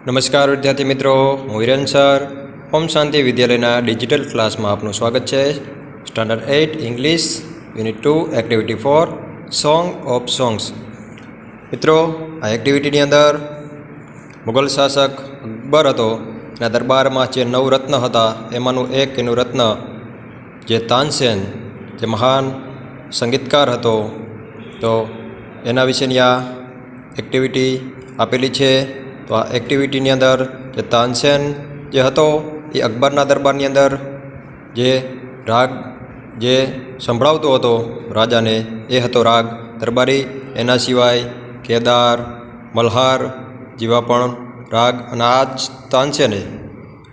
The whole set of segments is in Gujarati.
નમસ્કાર વિદ્યાર્થી મિત્રો, હું વિરેન સર ઓમ શાંતિ વિદ્યાલયના ડિજિટલ ક્લાસમાં આપનું સ્વાગત છે. Standard 8 English unit 2 activity 4 song of songs. મિત્રો, આ એક્ટિવિટીની અંદર મુગલ શાસક અકબર હતો, એના દરબારમાં જે 9 રત્ન હતા એમાંનું એક એનું રત્ન જે તાનસેન, જે મહાન સંગીતકાર હતો, તો એના વિશેની આ એક્ટિવિટી આપેલી છે. તો આ એક્ટિવિટીની અંદર જે તાનસેન જે હતો એ અકબરના દરબારની અંદર જે રાગ જે સંભળાવતો હતો રાજાને એ હતો રાગ દરબારી. એના સિવાય કેદાર, મલ્હાર જેવા પણ રાગ, અને આ જ તાનસેને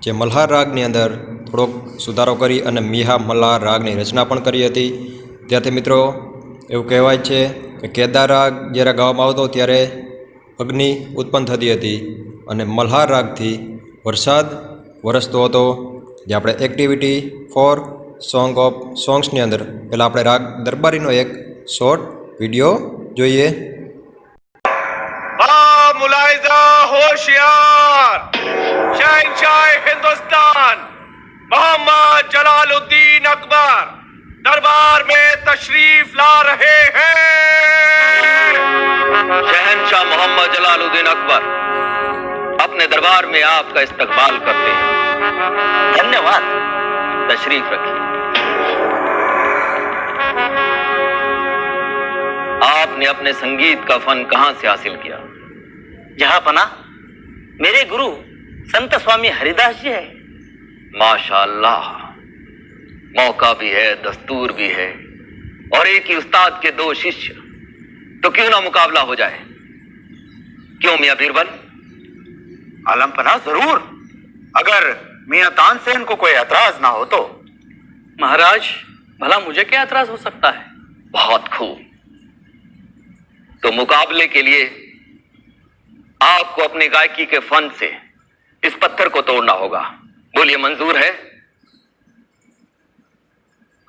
જે મલ્હાર રાગની અંદર થોડોક સુધારો કરી અને મિહા મલ્હાર રાગની રચના પણ કરી હતી. ત્યારથી મિત્રો એવું કહેવાય છે કે કેદાર રાગ જ્યારે ગાવામાં આવતો ત્યારે અગ્નિ ઉત્પન્ન થતી હતી અને મલ્હાર રાગથી વરસાદ વરસતો હતો. જે આપણે એક્ટિવિટી 4 સોંગ ઓફ સોંગ્સની અંદર પહેલાં આપણે રાગ દરબારીનો એક શોર્ટ વિડીયો જોઈએ. मुलाइजा होशियार शहंशाह हिंदुस्तान मोहम्मद जलालुद्दीन अकबर दरबार में तशरीफ ला रहे हैं. शहंशाह मोहम्मद जलालुद्दीन अकबर अपने दरबार में आपका इस्तकबाल करते हैं. धन्यवाद. तशरीफ रखिए. आपने अपने संगीत का फन कहां से हासिल किया? जहां पना मेरे गुरु संत स्वामी हरिदास जी है. माशाअल्लाह, मौका भी है, दस्तूर भी है, और एक ही उस्ताद के 2 शिष्य, तो क्यों ना मुकाबला हो जाए? क्यों मियां बीरबल? आलम पना जरूर, अगर मियां तानसेन को कोई एतराज ना हो तो. महाराज, भला मुझे क्या एतराज हो सकता है? बहुत खूब. तो मुकाबले के लिए आपको अपनी गायकी के फन से इस पत्थर को तोड़ना होगा. बोलिए, मंजूर है?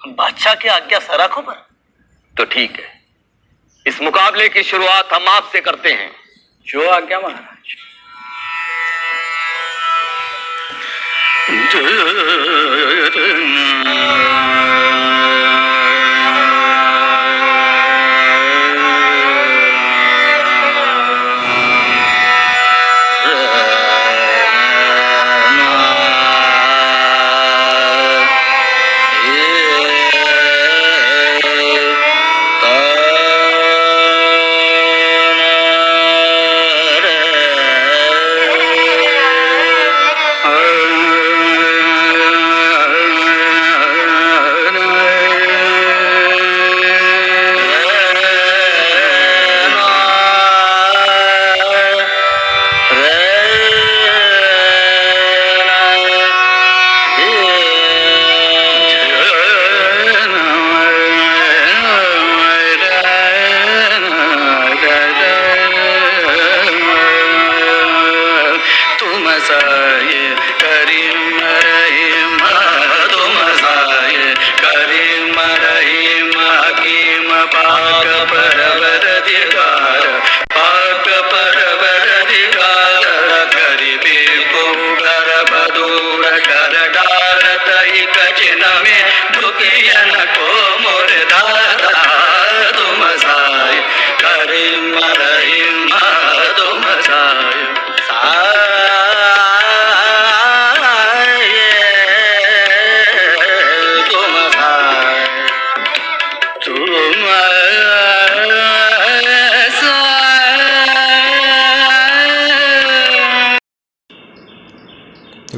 बादशाह की आज्ञा सराखों पर. तो ठीक है, इस मुकाबले की शुरुआत हम आपसे करते हैं. जो आज्ञा महाराज.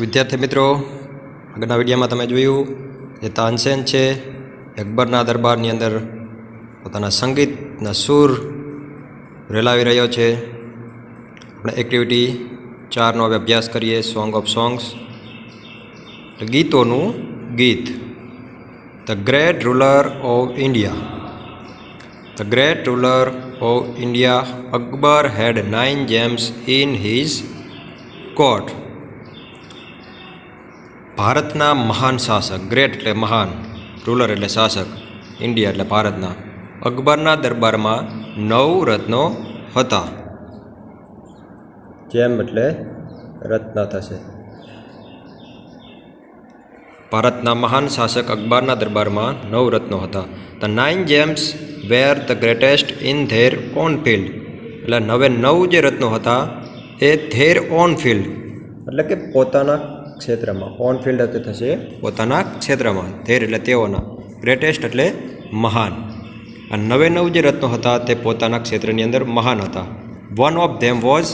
વિદ્યાર્થી મિત્રો, આગળના વિડીયોમાં તમે જોયું જે તાનસેન છે અકબરના દરબારની અંદર પોતાના સંગીતના સૂર રેલાવી રહ્યો છે. આપણે એક્ટિવિટી 4નો હવે અભ્યાસ કરીએ. સોંગ ઓફ સોંગ્સ, ગીતોનું ગીત. The great ruler of India The great ruler of India, Akbar, had 9 gems in his court. ભારતના મહાન શાસક, ગ્રેટ એટલે મહાન, રૂલર એટલે શાસક, ઇન્ડિયા એટલે ભારતના, અકબરના દરબારમાં 9 રત્નો હતા. જેમ એટલે રત્ન થશે. ભારતના મહાન શાસક અકબરના દરબારમાં 9 રત્નો હતા. The 9 gems were the greatest in their own field. એટલે 9 જે રત્નો હતા એ their own field એટલે કે પોતાના ક્ષેત્રમાં, ઓન ફિલ્ડ એટલે થશે પોતાના ક્ષેત્રમાં, their એટલે તેઓના, ગ્રેટેસ્ટ એટલે મહાન. આ 9 જે રત્નો હતા તે પોતાના ક્ષેત્રની અંદર મહાન હતા. One of them was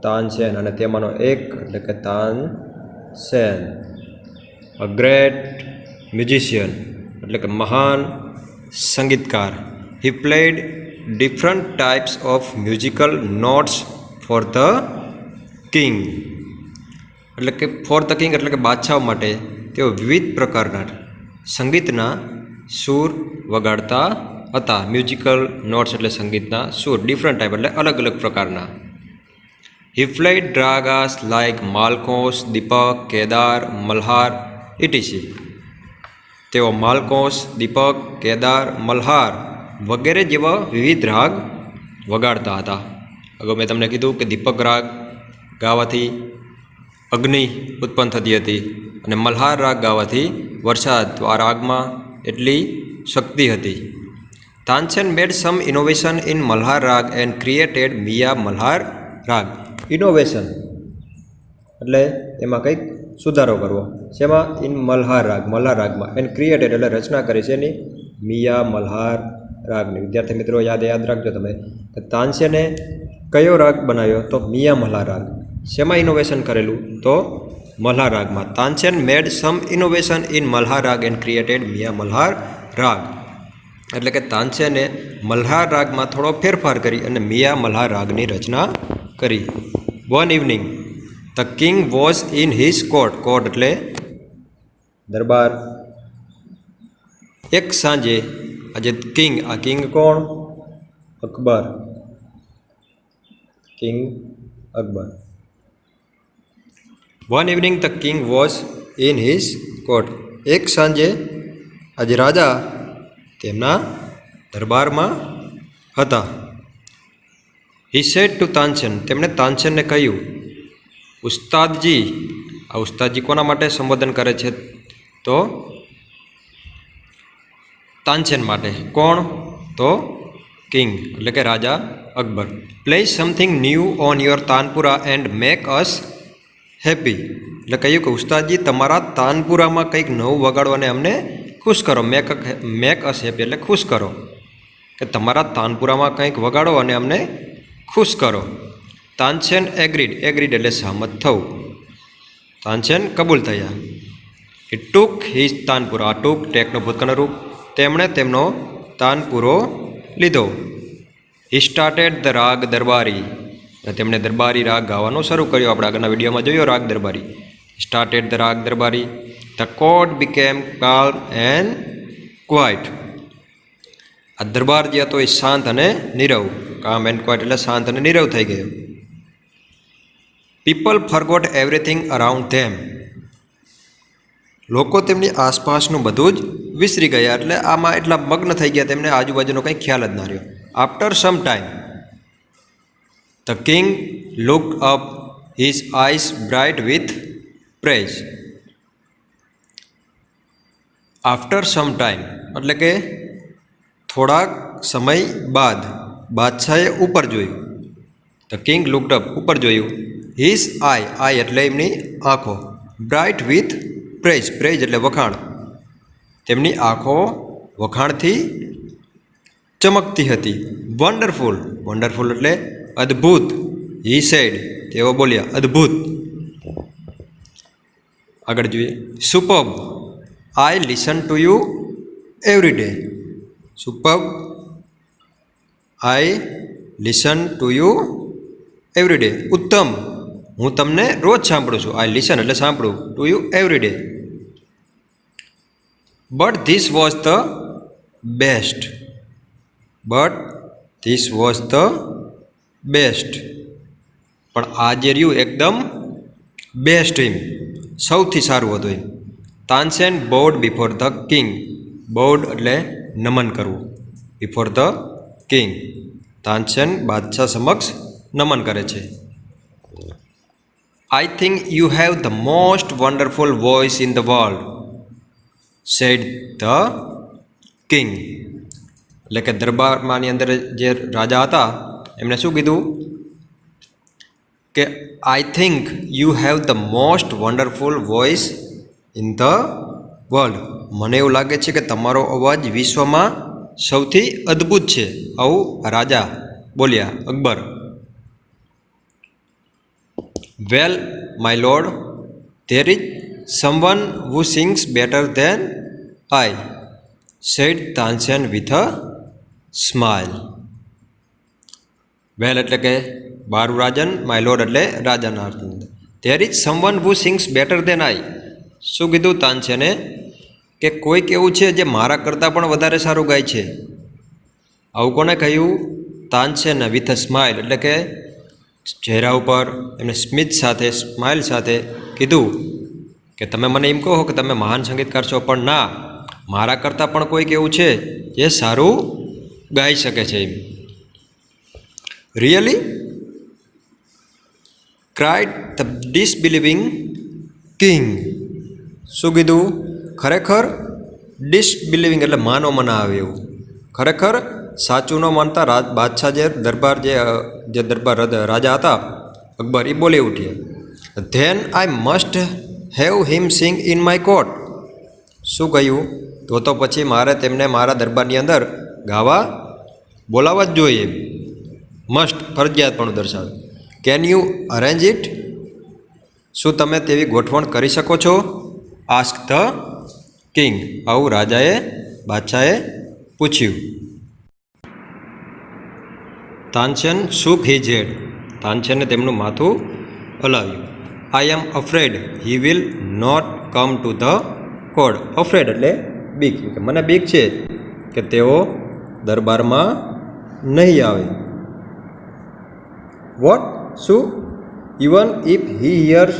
Tansen, અને તેમાંનો એક એટલે કે તાનસેન. અ ગ્રેટ મ્યુઝિશિયન એટલે કે મહાન સંગીતકાર. He played different types of musical notes for the king. એટલે કે ફોર ધ કિંગ એટલે કે બાદશાહ માટે તેઓ વિવિધ પ્રકારના સંગીતના સૂર વગાડતા હતા. મ્યુઝિકલ નોટ્સ એટલે સંગીતના સૂર, ડિફરન્ટ ટાઈપ એટલે અલગ અલગ પ્રકારના. He played ragas like Malkauns, Deepak, Kedar, Malhar E T C. તેઓ માલકોસ, દીપક, કેદાર, મલ્હાર વગેરે જેવા વિવિધ રાગ વગાડતા હતા. અગાઉ મેં તમને કીધું કે દીપક રાગ ગાવાથી અગ્નિ ઉત્પન્ન થતી હતી અને મલ્હાર રાગ ગાવાથી વરસાદ. તો આ રાગમાં એટલી શક્તિ હતી. તાનસેન મેડ સમ ઇનોવેશન ઇન મલ્હાર રાગ એન્ડ ક્રિએટેડ મિયા મલ્હાર રાગ. ઇનોવેશન એટલે એમાં કંઈક સુધારો કરવો. શેમાં? ઇન મલ્હાર રાગ, મલ્હાર રાગમાં. એન્ડ ક્રિએટેડ એટલે રચના કરી છે એની મિયા મલ્હાર રાગની. વિદ્યાર્થી મિત્રો યાદ રાખજો તમે કે તાનસેને કયો રાગ બનાવ્યો? તો મિયા મલ્હાર રાગ. શેમાં ઇનોવેશન કરેલું? તો મલ્હાર રાગમાં. તાનસેન મેડ સમ ઇનોવેશન ઇન મલ્હાર રાગ એન્ડ ક્રિએટેડ મિયા મલ્હાર રાગ. એટલે કે તાનસેને મલ્હાર રાગમાં થોડો ફેરફાર કરી અને મિયા મલ્હાર રાગની રચના કરી. One evening the king was in his court. Court એટલે દરબાર. એક સાંજે આજે કિંગ, આ કિંગ કોણ? Akbar. King Akbar. One evening the king was in his court. એક સાંજે આજે રાજા તેમના દરબારમાં હતા. He said to Tansen. તેમણે તાનસેનને કહ્યું, ઉસ્તાદજી. આ ઉસ્તાદજી કોના માટે સંબોધન કરે છે? તો તાનસેન માટે. કોણ? તો કિંગ એટલે કે રાજા Akbar. Play something new on your tanpura and make us happy. એટલે કહ્યું કે ઉસ્તાદજી તમારા તાનપુરામાં કંઈક નવું વગાડો અને અમને ખુશ કરો. મેક અસ હેપી એટલે ખુશ કરો, કે તમારા તાનપુરામાં કંઈક વગાડો અને અમને ખુશ કરો. તાનસેન એગ્રીડ. એગ્રીડ એટલે સહમત થવું. તાનસેન કબૂલ થયા. હી ટુક હિઝ તાનપુરા. આ ટુક ટેકનો ભૂતકાળનો રૂપ. તેમણે તેમનો તાનપુરો લીધો. હી સ્ટાર્ટેડ ધ રાગ દરબારી. તેમણે દરબારી રાગ ગાવાનો શરૂ કર્યો. આપણે આગળના વિડીયોમાં જોયો રાગ દરબારી. Started the raga Darbari. The court became calm and quiet. આ દરબાર જે હતો એ શાંત અને નીરવ. કામ એન્ડ ક્વાઇટ એટલે શાંત અને નીરવ થઈ ગયો. પીપલ ફરગોટ એવરીથિંગ અરાઉન્ડ ધેમ. લોકો તેમની આસપાસનું બધું જ વિસરી ગયા. એટલે આમાં એટલા મગ્ન થઈ ગયા તેમને આજુબાજુનો કંઈ ખ્યાલ જ ના રહ્યો. After some time the king looked up, his eyes bright with praise. After some time એટલે કે થોડાક સમય બાદ બાદશાહે ઉપર જોયું. ધ કિંગ લુકડ અપ ઉપર જોયું. હિઝ આઈ એટલે એમની આંખો. Bright with praise. પ્રેઝ એટલે વખાણ. તેમની આંખો વખાણથી ચમકતી હતી. વન્ડરફુલ. વન્ડરફુલ એટલે અદ્ભુત. He said. તેઓ બોલ્યા અદ્ભુત. આગળ જોઈએ. Superb. I listen to you every day. Superb. I listen to you every day. ઉત્તમ. હું તમને રોજ સાંભળું છું. આઈ લિસન એટલે સાંભળું. To you every day. But this was the best. But this was the best. પણ આ જે રહ્યું એકદમ બેસ્ટ એમ સૌથી સારું હતું એમ. Tansen bowed before the king. Bowed એટલે નમન કરવું. Before the king. તાનસેન બાદશાહ સમક્ષ નમન કરે છે. I think you have the most wonderful voice in the world, said the king. એટલે કે દરબારની અંદર જે રાજા હતા એમણે શું કીધું કે આઈ think you have the most wonderful voice in the world. મને એવું લાગે છે કે તમારો અવાજ વિશ્વમાં સૌથી અદ્ભુત છે. આવું રાજા બોલ્યા, Akbar. Well my lord, there is someone who sings better than I, said Tansen with a smile. Well એટલે કે મારું રાજન, માય લોર્ડ એટલે રાજાના અર્થ. There is someone who sings better than I. શું કીધું તાનસેને કે કોઈક એવું છે જે મારા કરતાં પણ વધારે સારું ગાય છે. આવું કોને કહ્યું? તાનસેન વિથ અ સ્માઇલ એટલે કે ચહેરા ઉપર એમને સ્મિત સાથે, સ્માઇલ સાથે કીધું કે તમે મને એમ કહો કે તમે મહાન સંગીતકાર છો, પણ ના, મારા કરતાં પણ કોઈક એવું છે જે સારું ગાઈ શકે છે એમ. Really? Cried the disbelieving king. શું કીધું? ખરેખર ડિસબિલીવિંગ એટલે માનો મના આવે એવું. ખરેખર સાચું ન માનતા બાદશાહ જે દરબાર રાજા હતા અકબર, એ બોલી ઉઠ્યા. Then I must have him sing in my court. શું કહ્યું? તો પછી મારે તેમને મારા દરબારની અંદર ગાવા બોલાવવા જ જોઈએ. મસ્ટ ફરજિયાત પણ દર્શાવે. Can you arrange it? શું તમે તેવી ગોઠવણ કરી શકો છો? Ask the king. આવું રાજાએ, બાદશાહે પૂછ્યું. Tansen shook his head. તાનસેને તેમનું માથું હલાવ્યું. I am afraid he will not come to the court. Afraid એટલે બીક. મને બીક છે કે તેઓ દરબારમાં નહીં આવે. વોટ? શું? Even if he hears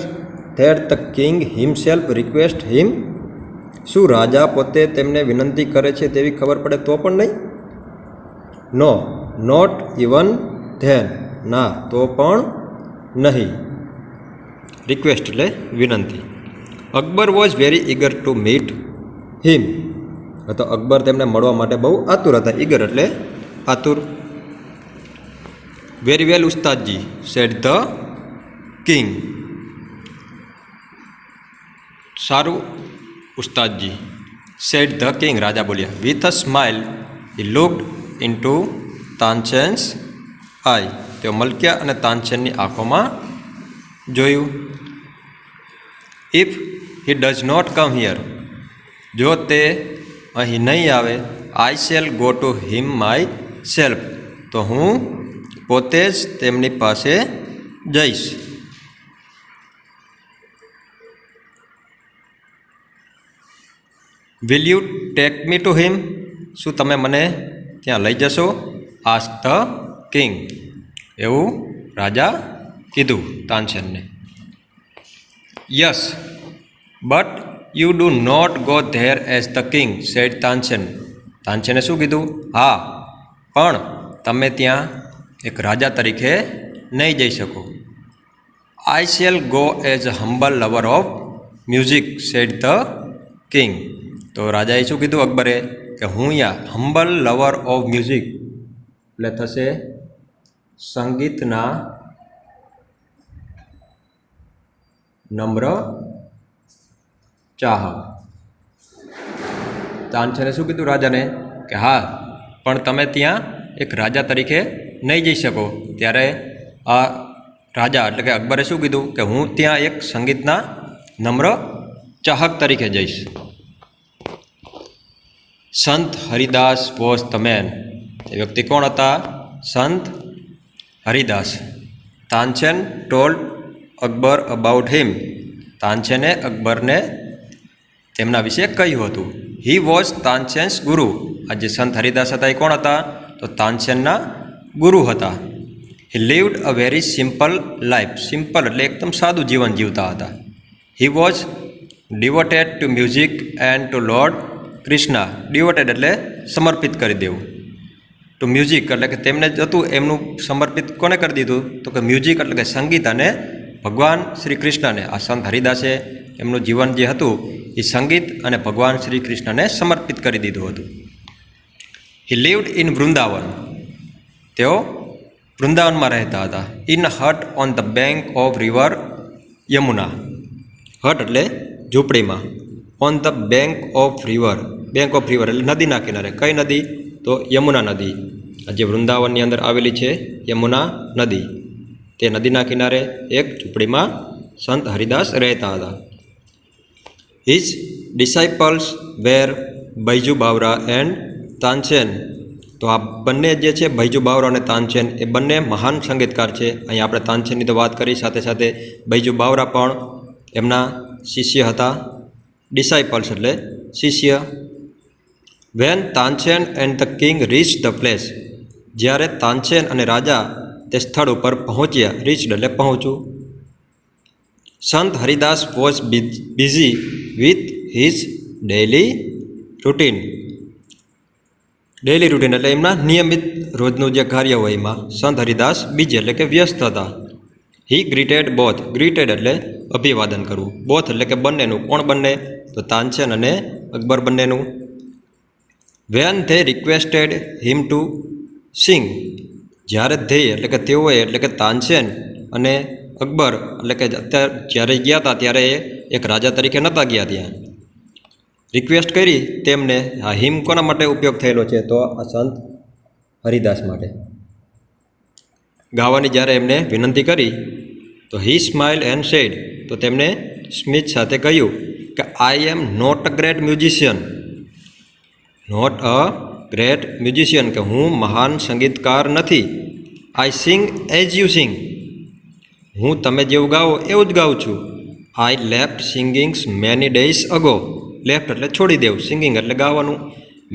that the king himself request him. શું રાજા પોતે તેમને વિનંતી કરે છે તેવી ખબર પડે તો પણ નહીં? નો, નોટ ઇવન ધેન. ના, તો પણ નહીં. રિક્વેસ્ટ એટલે વિનંતી. Akbar was very ઇગર to meet him. તો અકબર તેમને મળવા માટે બહુ આતુર હતા. ઇગર એટલે આતુર. Very well Ustadji, said the king. સારું ઉસ્તાદજી, સેડ ધ કિંગ. રાજા બોલ્યા. With a smile he looked into Tansen's eye. તેઓ મલક્યા અને તાનસેનની આંખોમાં જોયું. If he does not come here. જો તે અહીં નહીં આવે, I shall go to him myself. તો હું પોતે જ તેમની પાસે જઈશ. Will you take me to him. શું તમે મને ત્યાં લઈ જશો? Ask the king. એવું રાજા કીધું તાનસેનને. Yes but you do not go there as the king, said Tansen. તાનસેને શું કીધું? હા, પણ તમે ત્યાં એક રાજા તરીકે નહીં જઈ શકો. I shall go as a humble lover of music, said the king. તો રાજાએ શું કીધું અકબરે કે હું અહીંયા હમ્બલ લવર ઓફ મ્યુઝિક એટલે થશે સંગીતના નમ્ર ચાહક. તાનસેને શું કીધું રાજાને કે હા, પણ તમે ત્યાં એક રાજા તરીકે નહીં જઈ શકો. ત્યારે આ રાજા એટલે કે અકબરે શું કીધું કે હું ત્યાં એક સંગીતના નમ્ર ચાહક તરીકે જઈશ. સંત હરિદાસ વોઝ ધ મેન. એ વ્યક્તિ કોણ હતા? સંત હરિદાસ. તાનસેન ટોલ્ડ અકબર અબાઉટ હિમ. તાનસેને અકબરને તેમના વિશે કહ્યું હતું. હી વોઝ તાનસેન્સ ગુરુ. આ જે સંત હરિદાસ હતા એ કોણ હતા? તો તાનસેનના ગુરુ હતા. He lived a very simple life. Simple એટલે એકદમ સાદું જીવન જીવતા હતા. He was devoted to music and to Lord Krishna. Devoted એટલે સમર્પિત કરી દેવું. ટુ મ્યુઝિક એટલે કે તેમને જ હતું એમનું સમર્પિત કોને કરી દીધું તો કે મ્યુઝિક એટલે કે સંગીત અને ભગવાન શ્રી કૃષ્ણને. આ સંત હરિદાસે એમનું જીવન જે હતું એ સંગીત અને ભગવાન શ્રી કૃષ્ણને સમર્પિત કરી દીધું હતું. He lived in Vrindavan. તેઓ વૃંદાવનમાં રહેતા હતા. In hut on the bank of river Yamuna. Hut એટલે ઝૂંપડીમાં. On the bank of river. Bank of river એટલે નદીના કિનારે. કઈ નદી તો યમુના નદી. જે વૃંદાવનની અંદર આવેલી છે યમુના નદી. તે નદીના કિનારે એક ઝૂંપડીમાં સંત હરિદાસ રહેતા હતા. His disciples were Baiju Bawra and Tansen. તો આ બંને જે છે બૈજુ બાવરા અને તાનસેન એ બંને મહાન સંગીતકાર છે. અહીં આપણે તાનસેનની તો વાત કરી, સાથે સાથે બૈજુ બાવરા પણ એમના શિષ્ય હતા. ડિસાઇપલ્સ એટલે શિષ્ય. When Tansen and the king reach the place. જ્યારે તાનસેન અને રાજા તે સ્થળ ઉપર પહોંચ્યા. રીચડ એટલે પહોંચવું. સંત Haridas was busy with his daily routine. Daily routine એટલે એમના નિયમિત રોજનું જે કાર્ય હોય એમાં સંત હરિદાસ બીજી એટલે કે વ્યસ્ત હતા. હી ગ્રીટેડ બોથ. ગ્રીટેડ એટલે અભિવાદન કરવું. બોથ એટલે કે બંનેનું. કોણ બંને તો તાનસેન અને અકબર બંનેનું. When they requested him to sing. જ્યારે ધ્યેય એટલે કે તેઓએ એટલે કે તાનસેન અને અકબર એટલે કે અત્યારે જ્યારે ગયા હતા ત્યારે એ એક રાજા તરીકે નહોતા ગયા ત્યાં. રિક્વેસ્ટ કરી તેમને. આ હિમ કોના માટે ઉપયોગ થયેલો છે તો આ સંત હરિદાસ માટે. ગાવાની જ્યારે એમને વિનંતી કરી તો હી સ્માઇલ એન્ડ સેડ. તો તેમને સ્મિત સાથે કહ્યું કે I am not a great musician. Not a great musician કે હું મહાન સંગીતકાર નથી. I sing as you sing. હું તમે જેવું ગાઓ એવું જ ગાઉં છું. I left singings many days ago. Left એટલે છોડી દેવું. સિંગિંગ એટલે ગાવાનું.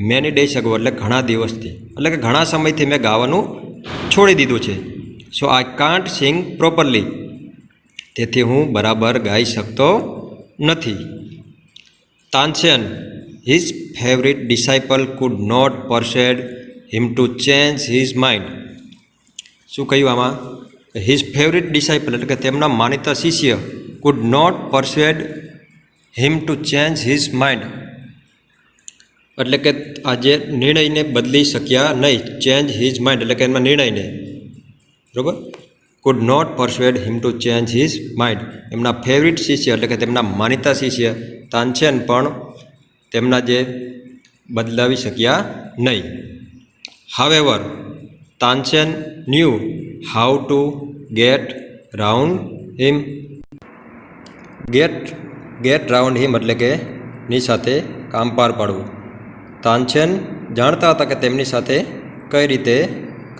મેની ડેઝ અગો એટલે ઘણા દિવસથી, એટલે કે ઘણા સમયથી મેં ગાવાનું છોડી દીધું છે. So I can't sing properly. તેથી હું બરાબર ગાઈ શકતો નથી. Tansen his favourite disciple could not persuade him to change his mind. શું કહ્યું આમાં? હિઝ ફેવરિટ ડિસાઇપલ એટલે કે તેમના માનીતા શિષ્ય could not persuade him to change his mind. એટલે કે આ જે નિર્ણયને બદલી શક્યા નહીં. ચેન્જ હિઝ માઇન્ડ એટલે કે એમના નિર્ણયને. બરાબર. Could not persuade him to change his mind. એમના ફેવરિટ શિષ્ય એટલે કે તેમના માનીતા શિષ્ય તાનસેન પણ તેમના જે બદલાવી શક્યા નહીં. However Tansen knew how to get round him. Get round him એટલે કે ની સાથે કામ પાર પાડવું. તાનસેન જાણતા હતા કે તેમની સાથે કઈ રીતે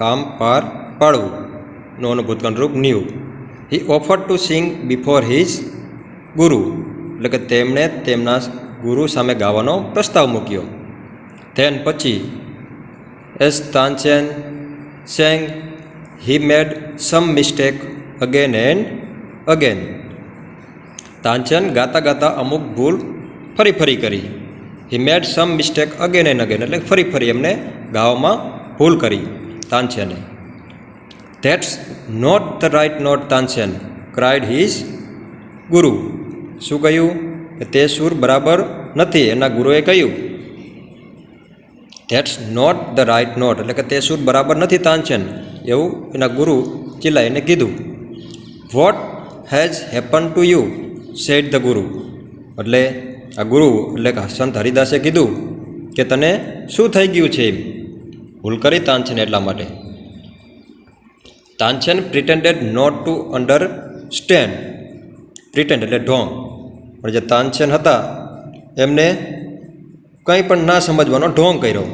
કામ પાર પાડવું. નો અનુભૂતકાળ રૂપ new. He offer to sing before his ગુરુ. એટલે કે તેમણે તેમના ગુરુ સામે ગાવાનો પ્રસ્તાવ મૂક્યો. ધેન પછી as Tansen sang he made some mistake again and again. Tansen ગાતા ગાતા અમુક ભૂલ ફરી કરી. He made some mistake again and again એટલે ફરી એમને ગાવામાં ભૂલ કરી તાનસેને. That's not the right note Tansen cried his guru. શું કહ્યું કે તે સુર બરાબર નથી, એના ગુરુએ કહ્યું. That's not the right note એટલે કે તે સુર બરાબર નથી તાનસેન, એવું એના ગુરુ ચિલ્લાઈને કીધું. What has happen to you sad the ગુરુ. એટલે આ ગુરુ એટલે કે સંત હરિદાસે કીધું કે તને શું થઈ ગયું છે એમ. ભૂલ કરી તાનસેન એટલા માટે. Tansen pretended not to understand. Pretend એટલે ઢોંગ. પણ જે તાનસેન હતા એમને કંઈ પણ ના સમજવાનો ઢોંગ કર્યો.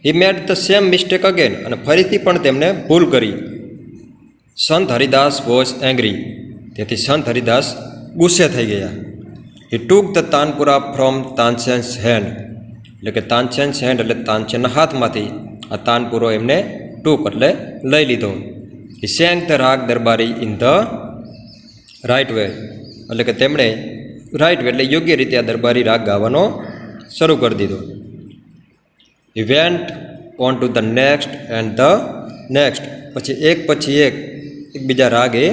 He made the same mistake again અને ફરીથી પણ તેમને ભૂલ કરી. સંત હરિદાસ વોઝ એંગ્રી. તેથી સંત હરિદાસ ગુસ્સે થઈ ગયા. હી ટૂક ધ તાનપુરા ફ્રોમ તાનસેન્સ હેન્ડ. એટલે કે તાનસેન્સ હેન્ડ એટલે તાનસેનના હાથમાંથી આ તાન પૂરો એમને ટૂંક એટલે લઈ લીધો. હી sang the raga Darbari in the right way, એટલે કે તેમણે રાઇટ વે એટલે યોગ્ય રીતે આ દરબારી રાગ ગાવાનો શરૂ કરી દીધો. He went on to the next and the next, પછી એક બીજા રાગ એ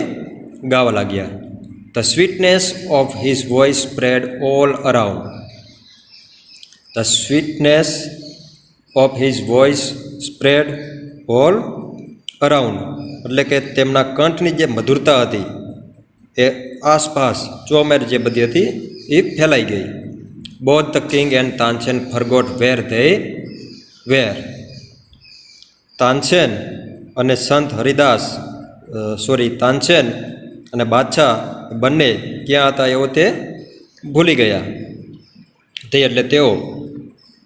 ગાવા લાગ્યા. The sweetness of his voice spread all around. The sweetness of his voice spread all around, એટલે કે તેમના કંઠની જે મધુરતા હતી એ આસપાસ ચોમેર જે બધી હતી એ ફેલાઈ ગઈ. Both the king and Tansen forgot where they were. Tansen અને સંત હરિદાસ તાનસેન અને બાદશાહ બંને ક્યાં હતા એવો તે ભૂલી ગયા. તે એટલે તેઓ,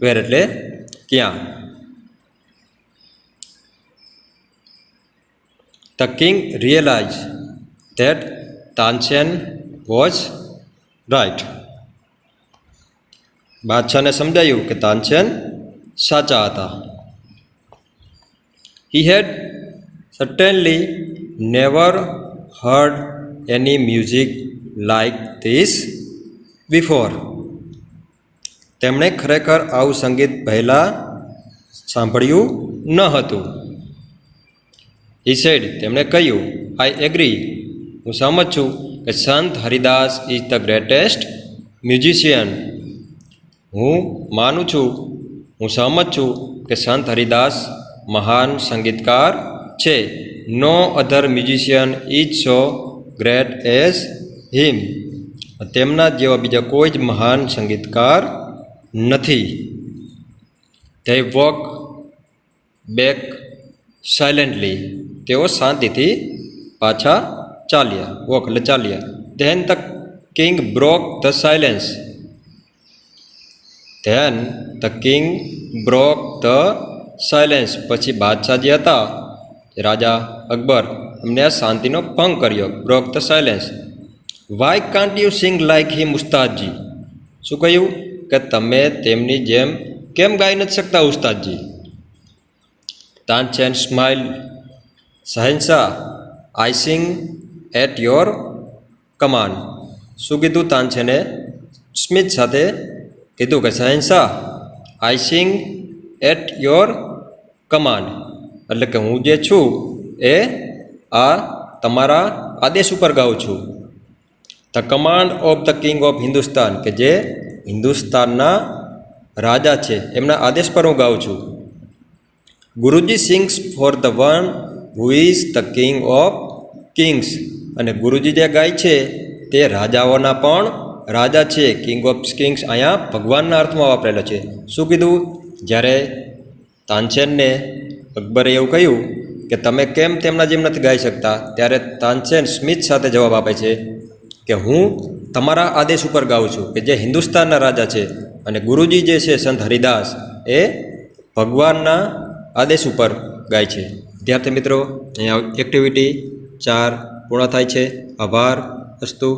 વેર એટલે ક્યાં. The king realise that Tansen was right. બાદશાહને સમજાયું કે તાનસેન સાચા હતા. He had certainly never heard any music like this before. તેમણે ખરેખર આવું સંગીત પહેલાં સાંભળ્યું ન હતું. હી સેડ, તેમણે કહ્યું, આઈ એગ્રી, હું સહમત છું કે સંત Haridas is the greatest musician. હું માનું છું, હું સહમત છું કે સંત હરિદાસ મહાન સંગીતકાર છે. No other musician is so great as him. તેમના જેવા બીજા કોઈ જ મહાન સંગીતકાર નથી. They walk back silently. તેઓ શાંતિથી પાછા ચાલ્યા, વોક એટલે ચાલ્યા. Then the king broke the silence. Then the king broke the silence. પછી બાદશાહ જે હતા, રાજા અકબર, એમને આ શાંતિનો ભંગ કર્યો. Broke the silence. Why can't you sing like him ઉસ્તાદજી. શું કહ્યું કે તમે તેમની જેમ કેમ ગાઈ નથી શકતા ઉસ્તાદજી. તાનસેન સ્માઇલ. શહેનશાહ, I sing at your command. શું કીધું તાનસેને સ્મિત સાથે કીધું કે શહેનશાહ, I sing at your command, એટલે કે હું જે છું એ આ તમારા આદેશ ઉપર ગાઉં છું. The command of the king of Hindustan, કે જે હિન્દુસ્તાનના રાજા છે એમના આદેશ પર હું ગાઉં છું. ગુરુજી sings for the one who is the king of kings. અને ગુરુજી જે ગાય છે તે રાજાઓના પણ રાજા છે. કિંગ ઓફ કિંગ્સ અહીંયા ભગવાનના અર્થમાં વાપરેલો છે. શું કીધું? જ્યારે તાનસેનને અકબરે એવું કહ્યું કે તમે કેમ તેમના જેમ નથી ગાઈ શકતા, ત્યારે તાનસેન સ્મિત સાથે જવાબ આપે છે કે હું તમારા આદેશ ઉપર ગાઉં છું, કે જે હિન્દુસ્તાનના રાજા છે. અને ગુરુજી જે છે સંત હરિદાસ એ ભગવાનના આદેશ ઉપર ગાય છે. વિદ્યાર્થી મિત્રો, અહીંયા એક્ટિવિટી 4 પૂર્ણ થાય છે. આભાર. અસ્તુ.